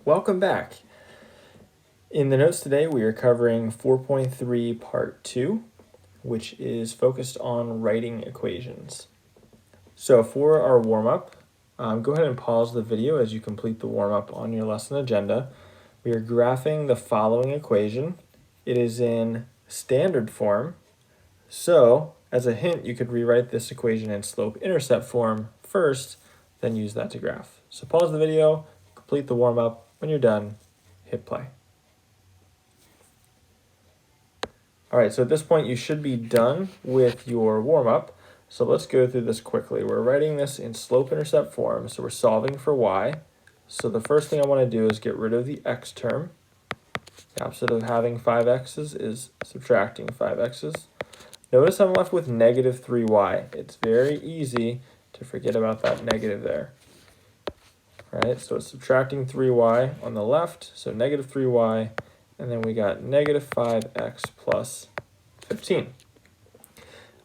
Welcome back. In the notes today, we are covering 4.3 Part 2, which is focused on writing equations. So for our warm-up, go ahead and pause the video as you complete the warm-up on your lesson agenda. We are graphing the following equation. It is in standard form. So as a hint, you could rewrite this equation in slope-intercept form first, then use that to graph. So pause the video, complete the warm-up. When you're done, hit play. All right, so at this point you should be done with your warm-up. So let's go through this quickly. We're writing this in slope-intercept form, so we're solving for y. So the first thing I want to do is get rid of the x term. The opposite of having 5x's is subtracting 5x's. Notice I'm left with negative 3y. It's very easy to forget about that negative there. All right, so it's subtracting 3y on the left, so negative 3y. And then we got negative 5x plus 15.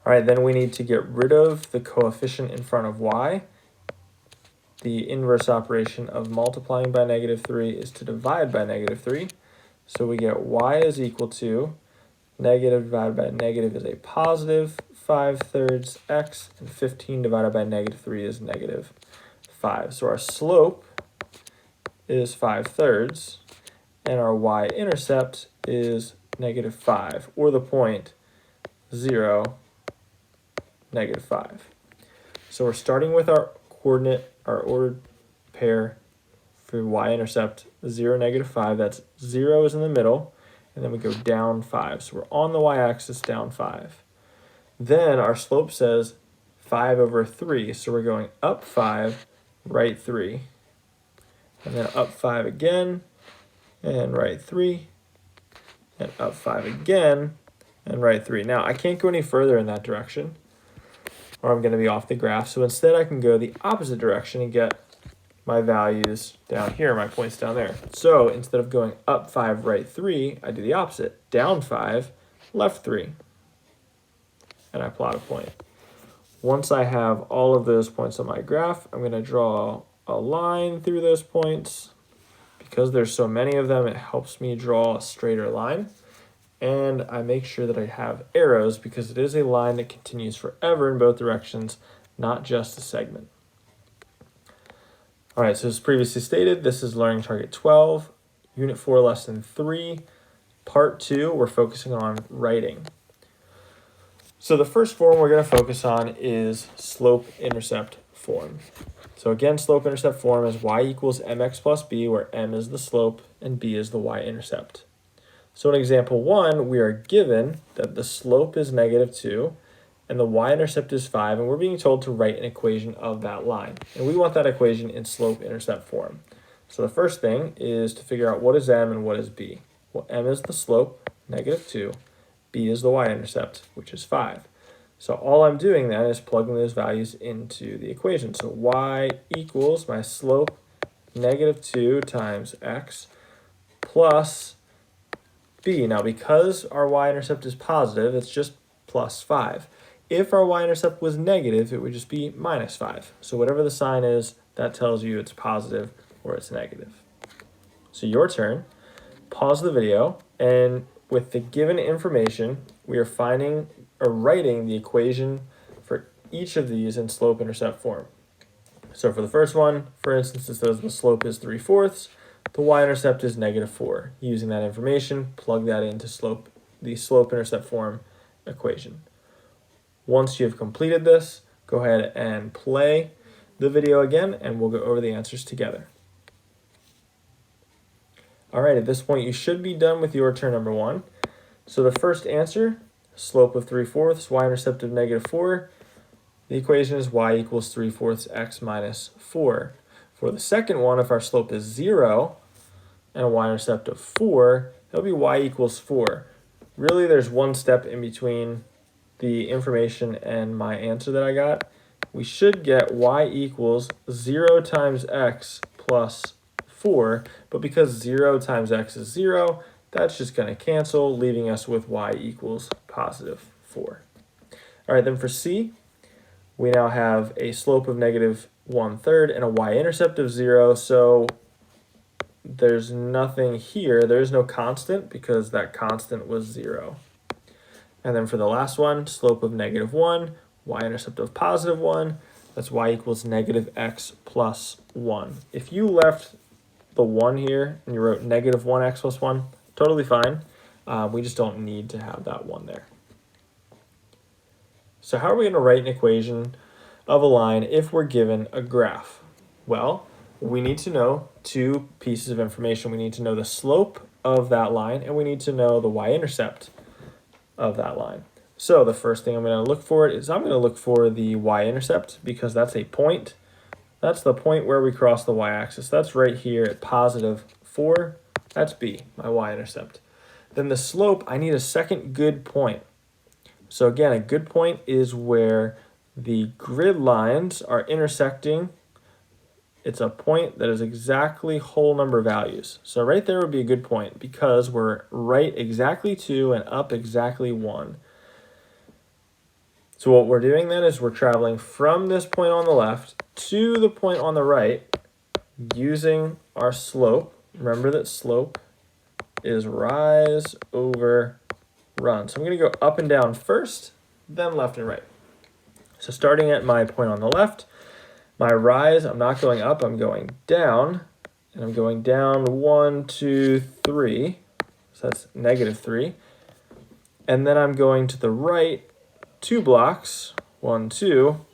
All right, then we need to get rid of the coefficient in front of y. The inverse operation of multiplying by negative 3 is to divide by negative 3. So we get y is equal to negative divided by negative is a positive 5/3 x, and 15 divided by negative 3 is negative 5. So our slope is 5/3. And our y-intercept is negative 5, or the point 0, negative 5. So we're starting with our coordinate, our ordered pair for y-intercept 0, negative 5. That's 0 is in the middle, and then we go down 5. So we're on the y-axis down 5. Then our slope says 5/3, so we're going up 5, right 3. And then up 5 again, and right 3, and up 5 again, and right 3. Now, I can't go any further in that direction, or I'm going to be off the graph. So instead, I can go the opposite direction and get my values down here, my points down there. So instead of going up 5, right 3, I do the opposite. Down 5, left 3. And I plot a point. Once I have all of those points on my graph, I'm going to draw a line through those points. Because there's so many of them, it helps me draw a straighter line. And I make sure that I have arrows because it is a line that continues forever in both directions, not just a segment. All right, so as previously stated, this is Learning Target 12, Unit 4, Lesson 3, Part 2. We're focusing on writing. So the first form we're going to focus on is slope-intercept form. So again, slope-intercept form is y equals mx plus b, where m is the slope and b is the y-intercept. So in example 1, we are given that the slope is negative 2 and the y-intercept is 5, and we're being told to write an equation of that line. And we want that equation in slope-intercept form. So the first thing is to figure out what is m and what is b. Well, m is the slope, negative 2. B is the y-intercept, which is 5. So all I'm doing then is plugging those values into the equation. So y equals my slope, negative 2 times x, plus b. Now because our y-intercept is positive, it's just plus 5. If our y-intercept was negative, it would just be minus 5. So whatever the sign is, that tells you it's positive or it's negative. So your turn. Pause the video, and with the given information, we are finding or writing the equation for each of these in slope-intercept form. So for the first one, for instance, it says the slope is 3/4, the y-intercept is negative 4. Using that information, plug that into the slope-intercept form equation. Once you've completed this, go ahead and play the video again, and we'll go over the answers together. All right, at this point, you should be done with your turn number 1. So the first answer, slope of 3/4, y-intercept of negative 4. The equation is y equals 3/4 x minus 4. For the second one, if our slope is 0 and a y-intercept of 4, it'll be y equals 4. Really, there's one step in between the information and my answer that I got. We should get y equals 0 times x plus 4, but because 0 times x is 0, that's just going to cancel, leaving us with y equals positive 4. All right, then for C, we now have a slope of negative 1/3 and a y-intercept of 0. So there's nothing here. There's no constant because that constant was 0. And then for the last one, slope of -1, y-intercept of +1, that's y equals -x plus 1. If you left the 1 here and you wrote -1x plus 1, totally fine. We just don't need to have that 1 there. So how are we going to write an equation of a line if we're given a graph? Well, we need to know two pieces of information. We need to know the slope of that line, and we need to know the y-intercept of that line. So the first thing I'm going to look for is I'm going to look for the y-intercept because that's a point. That's the point where we cross the y-axis. That's right here at +4. That's B, my y-intercept. Then the slope, I need a second good point. So again, a good point is where the grid lines are intersecting. It's a point that is exactly whole number values. So right there would be a good point because we're right exactly 2 and up exactly 1. So what we're doing then is we're traveling from this point on the left to the point on the right using our slope. Remember that slope is rise over run. So I'm going to go up and down first, then left and right. So starting at my point on the left, my rise, I'm not going up, I'm going down. And I'm going down 1, 2, 3. So that's -3. And then I'm going to the right 2 blocks, 1, 2.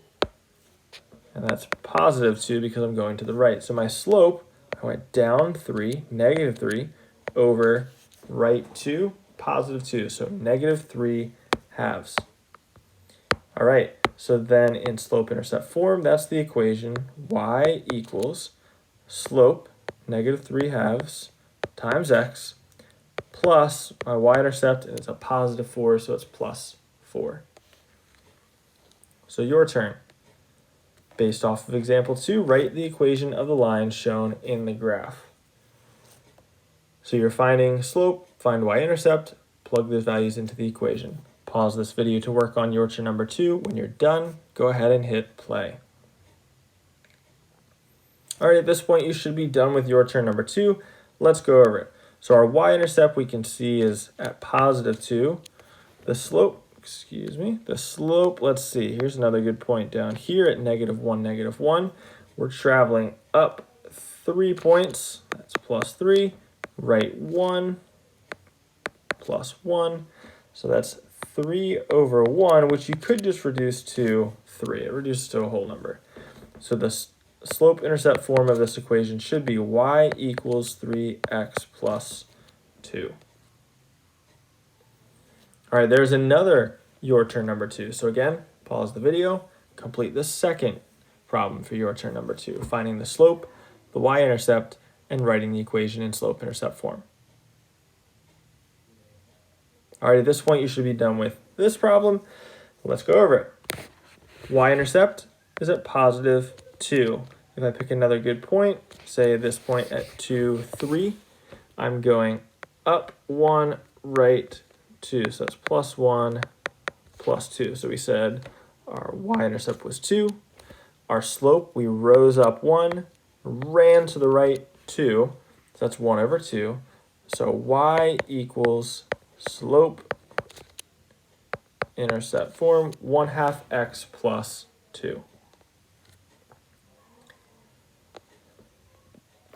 And that's +2 because I'm going to the right. So my slope, I went down 3, -3, over right 2, +2. So -3 halves. All right, so then in slope-intercept form, that's the equation y equals slope, -3 halves, times x, plus my y-intercept is a +4, so it's +4. So your turn. Based off of example 2, write the equation of the line shown in the graph. So you're finding slope, find y-intercept, plug those values into the equation. Pause this video to work on your turn number 2. When you're done, go ahead and hit play. All right, at this point, you should be done with your turn number 2. Let's go over it. So our y-intercept we can see is at +2. The slope, let's see, here's another good point down here at -1, -1. We're traveling up 3 points, that's +3, right 1, +1. So that's 3 over 1, which you could just reduce to 3. It reduces to a whole number. So the slope-intercept form of this equation should be y equals 3x plus 2. All right, there's another your turn number 2. So again, pause the video, complete the second problem for your turn number 2, finding the slope, the y-intercept, and writing the equation in slope-intercept form. All right, at this point, you should be done with this problem. Let's go over it. Y-intercept is at +2. If I pick another good point, say this point at 2, 3, I'm going up 1, right 2. So that's +1, +2. So we said our y-intercept was 2. Our slope, we rose up 1, ran to the right 2. So that's 1 over 2. So y equals slope intercept form 1/2 x plus 2.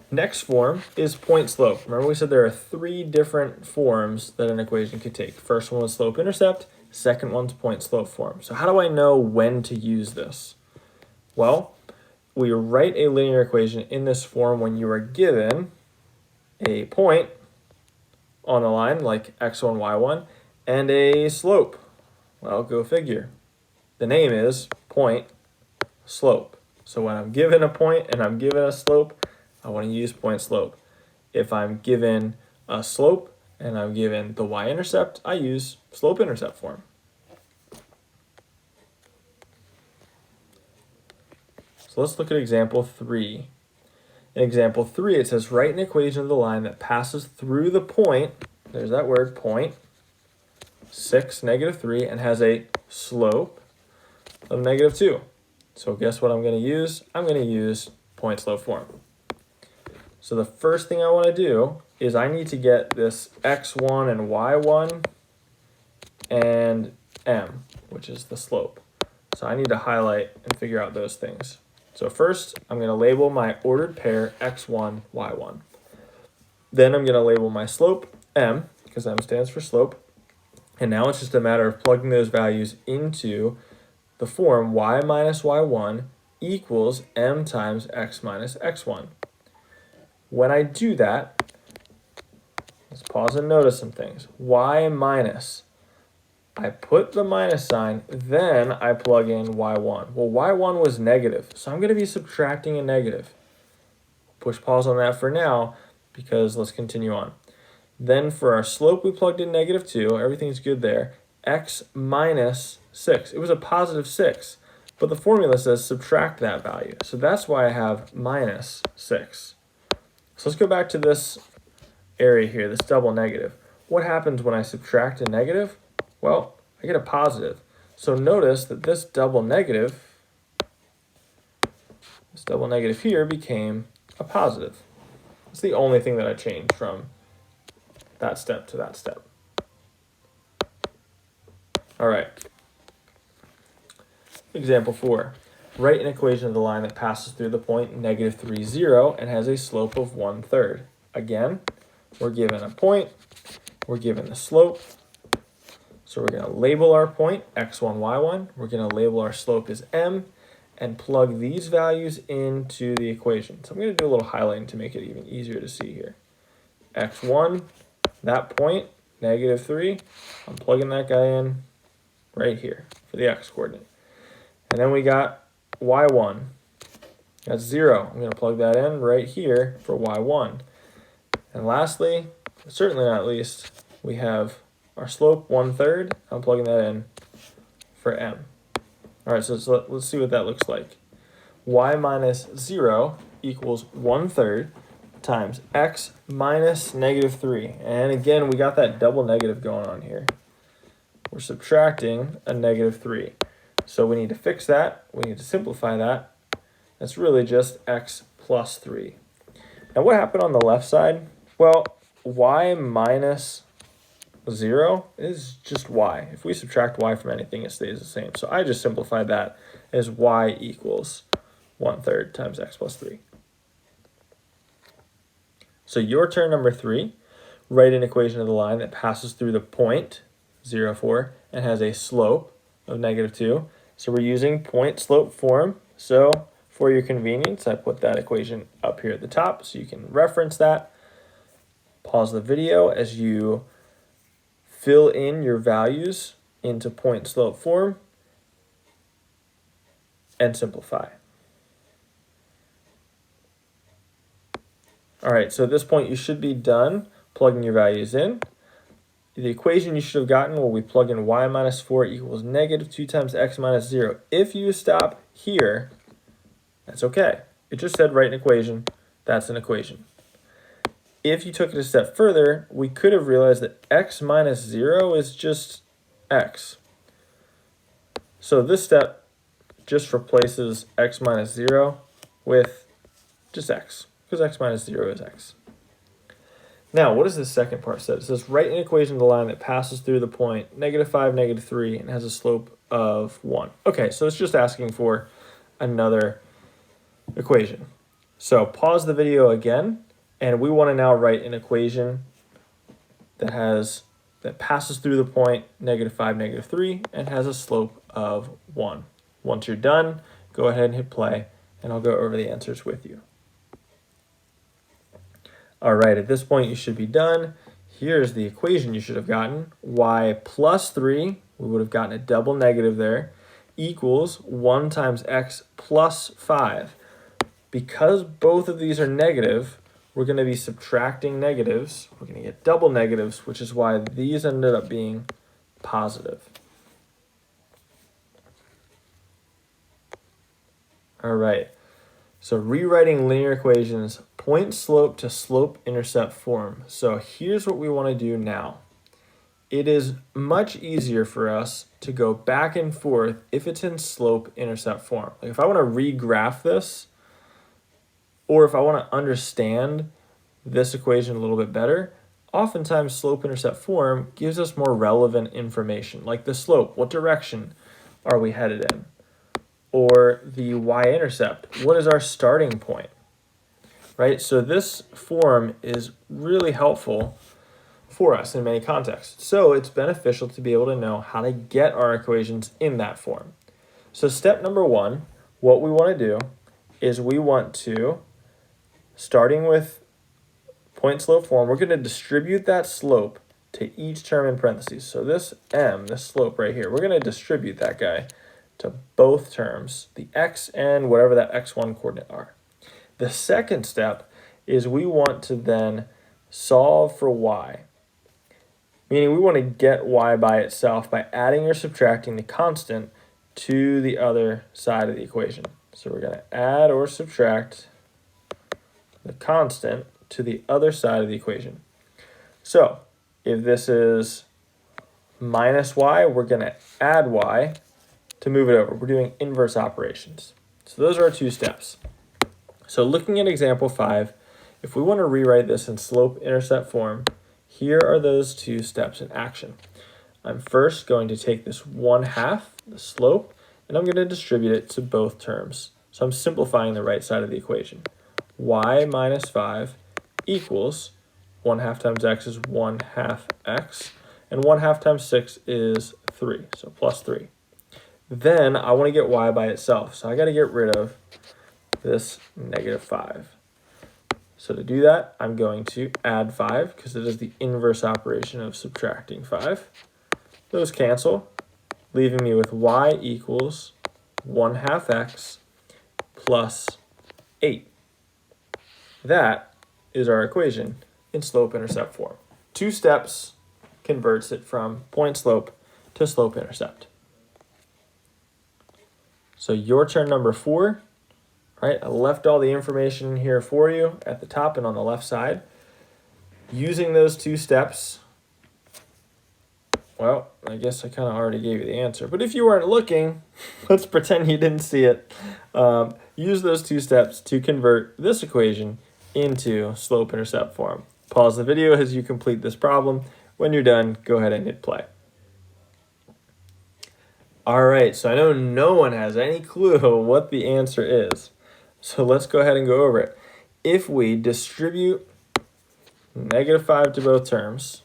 Next form is point slope. Remember we said there are 3 different forms that an equation could take. First one was slope intercept, second one's point slope form. So how do I know when to use this? Well, we write a linear equation in this form when you are given a point on a line like x1, y1, and a slope. Well, go figure. The name is point slope. So when I'm given a point and I'm given a slope, I want to use point slope. If I'm given a slope and I'm given the y-intercept, I use slope-intercept form. So let's look at example 3. In example 3, it says write an equation of the line that passes through the point, there's that word, point, 6, -3, and has a slope of -2. So guess what I'm going to use? I'm going to use point slope form. So the first thing I want to do is I need to get this x1 and y1 and m, which is the slope. So I need to highlight and figure out those things. So first, I'm going to label my ordered pair x1, y1. Then I'm going to label my slope m, because m stands for slope. And now it's just a matter of plugging those values into the form y minus y1 equals m times x minus x1. When I do that, let's pause and notice some things. Y minus, I put the minus sign, then I plug in y1. Well, y1 was negative, so I'm going to be subtracting a negative. Push pause on that for now, because let's continue on. Then for our slope, we plugged in -2. Everything's good there. X minus 6. It was a positive 6, but the formula says subtract that value. So that's why I have minus 6. So let's go back to this area here, this double negative. What happens when I subtract a negative? Well, I get a positive. So notice that this double negative here became a positive. It's the only thing that I changed from that step to that step. All right. Example 4. Write an equation of the line that passes through the point -3, 0 and has a slope of 1/3. Again, we're given a point, we're given the slope. So we're going to label our point x1, y1. We're going to label our slope as m and plug these values into the equation. So I'm going to do a little highlighting to make it even easier to see here. x1, that point, -3, I'm plugging that guy in right here for the x coordinate. And then we got y1, that's 0. I'm going to plug that in right here for y1. And lastly, certainly not least, we have our slope 1/3. I'm plugging that in for m. All right, so let's see what that looks like. Y minus 0 equals 1/3 times x minus -3. And again, we got that double negative going on here. We're subtracting a -3. So we need to fix that. We need to simplify that. That's really just x plus 3. Now what happened on the left side? Well, y minus 0 is just y. If we subtract y from anything, it stays the same. So I just simplified that as y equals 1/3 times x plus 3. So your turn number 3, write an equation of the line that passes through the point 0, 4 and has a slope of -2. So we're using point slope form. So for your convenience, I put that equation up here at the top so you can reference that. Pause the video as you fill in your values into point slope form and simplify. All right, so at this point you should be done plugging your values in. The equation you should have gotten where we plug in y minus 4 equals -2 times x minus 0. If you stop here, that's okay. It just said write an equation. That's an equation. If you took it a step further, we could have realized that x minus 0 is just x. So this step just replaces x minus 0 with just x, because x minus 0 is x. Now, what does the second part say? It says write an equation of the line that passes through the point -5, -3, and has a slope of 1. Okay, so it's just asking for another equation. So pause the video again, and we want to now write an equation that passes through the point -5, -3, and has a slope of 1. Once you're done, go ahead and hit play, and I'll go over the answers with you. All right, at this point you should be done. Here's the equation you should have gotten. Y plus 3, we would have gotten a double negative there, equals 1 times x plus 5. Because both of these are negative, we're going to be subtracting negatives. We're going to get double negatives, which is why these ended up being positive. All right, so rewriting linear equations, point slope to slope intercept form. So here's what we want to do now. It is much easier for us to go back and forth if it's in slope intercept form. Like if I want to regraph this, Or if I want to understand this equation a little bit better, oftentimes slope-intercept form gives us more relevant information, like the slope, what direction are we headed in? Or the y-intercept, what is our starting point? Right? So this form is really helpful for us in many contexts. So it's beneficial to be able to know how to get our equations in that form. So step number one, what we want to do is we want to, starting with point slope form, we're going to distribute that slope to each term in parentheses. So this m, this slope right here, we're going to distribute that guy to both terms, the x and whatever that x1 coordinate are. The second step is we want to then solve for y, meaning we want to get y by itself by adding or subtracting the constant to the other side of the equation. So we're going to add or subtract the constant to the other side of the equation. So if this is minus y, we're going to add y to move it over. We're doing inverse operations. So those are our two steps. So looking at example 5, if we want to rewrite this in slope-intercept form, here are those two steps in action. I'm first going to take this 1/2, the slope, and I'm going to distribute it to both terms. So I'm simplifying the right side of the equation. Y minus 5 equals 1/2 times x is 1/2 x, and 1/2 times 6 is 3, so plus 3. Then I want to get y by itself, so I got to get rid of this -5. So to do that, I'm going to add 5, because it is the inverse operation of subtracting 5. Those cancel, leaving me with y equals 1/2 x plus 8. That is our equation in slope-intercept form. 2 steps converts it from point slope to slope-intercept. So your turn number 4, right? I left all the information here for you at the top and on the left side. Using those 2 steps, well, I guess I kind of already gave you the answer. But if you weren't looking, let's pretend you didn't see it. Use those 2 steps to convert this equation into slope-intercept form. Pause the video as you complete this problem. When you're done, go ahead and hit play. All right, so I know no one has any clue what the answer is. So let's go ahead and go over it. If we distribute -5 to both terms,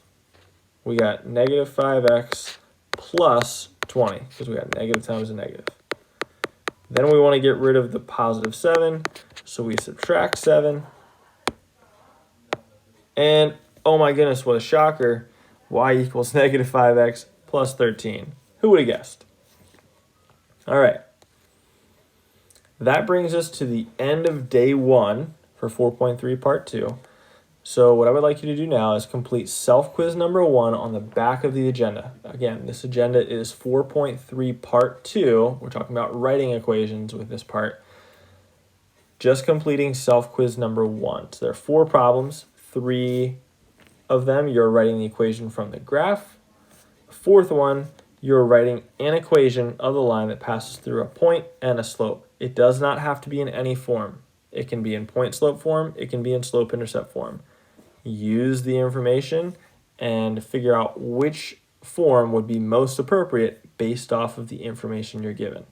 we got -5x plus 20, because we got negative times a negative. Then we want to get rid of the positive 7, so we subtract 7. And, oh my goodness, what a shocker, y equals -5x plus 13. Who would have guessed? All right. That brings us to the end of day 1 for 4.3 part 2. So what I would like you to do now is complete self-quiz number 1 on the back of the agenda. Again, this agenda is 4.3 part 2. We're talking about writing equations with this part. Just completing self-quiz number 1. So there are 4 problems. 3 of them, you're writing the equation from the graph. The 4th one, you're writing an equation of the line that passes through a point and a slope. It does not have to be in any form. It can be in point slope form. It can be in slope intercept form. Use the information and figure out which form would be most appropriate based off of the information you're given.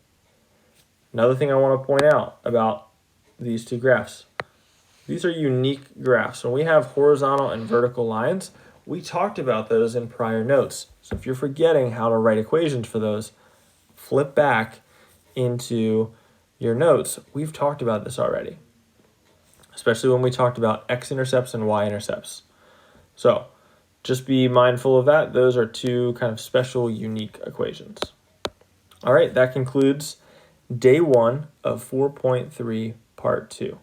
Another thing I want to point out about these 2 graphs. These are unique graphs. When we have horizontal and vertical lines, we talked about those in prior notes. So if you're forgetting how to write equations for those, flip back into your notes. We've talked about this already, especially when we talked about x-intercepts and y-intercepts. So just be mindful of that. Those are 2 kind of special, unique equations. All right, that concludes day 1 of 4.3 part 2.